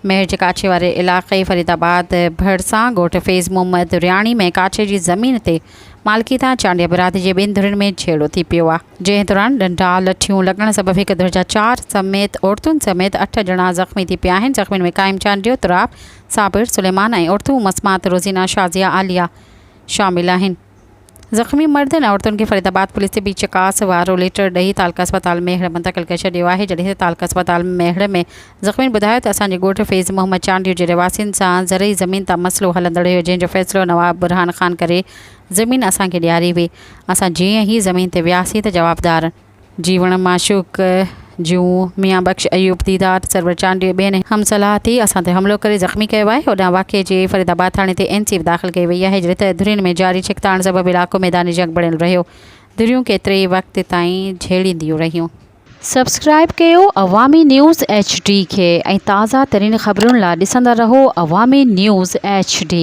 मेहर जे काछे वारे इलाक़े फरीदाबाद भड़सां ॻोठ फैज़ मोहम्मद रियाणी में काछे जी ज़मीन ते मालिकी तां चांडिया बिरादरी जे ॿिनि धुरियुनि में छेड़ो थी पियो आहे, जंहिं दौरान डंडा लठियूं लॻण सबबि हिक धुर जा 4 समेत औरतुनि समेत 8 ॼणा ज़ख़्मी थी पिया आहिनि। ज़ख़्मियुनि में क़ाइम चांडियो, तुराब, साबिर, सुलेमान ऐं औरतूं मसमात, रोज़ीना, शाज़िया, आलिया शामिल आहिनि। ज़ख़्मी मर्दनि ऐं औरतुनि खे फरीदाबाद पुलिस जे बीच चकास वारो लेटर ॾेई तालका अस्पताल मेहर मुंतक़िल करे छॾियो आहे। जॾहिं त तालका अस्पताल मेहर में ज़ख़्मी ॿुधायो त असांजे ॻोठ फैज़ मोहम्मद चांडियो जे रहिवासियुनि सां ज़रई ज़मीन तां मसइलो हलंदड़ हुयो, जंहिंजो फ़ैसिलो नवाब बुरहान ख़ान करे ज़मीन असांखे ॾियारी हुई। असां जीअं ई ज़मीन ते वियासीं त जवाबदार जीवण माशूक जूं मियाँ बख्श अयूब दीदार सरवर चांडियो ॿियनि हमसलाह थी असां ते हमिलो करे ज़ख़्मी कयो आहे। होॾां वाक़े जे फरीदाबाद थाणे ते एनसी दाख़िल कई वई आहे, जॾहिं त धुरियुनि में जारी छिकताण सबबि इलाइक़ो मैदानी जंग बणियल रहियो। धुरियूं केतिरे वक़्त ताईं झेड़ींदियूं रहियूं। सब्सक्राइब कयो अवामी न्यूज़ HD खे ऐं ताज़ा तरीन ख़बरुनि लाइ ॾिसंदा रहो अवामी न्यूज़ HD।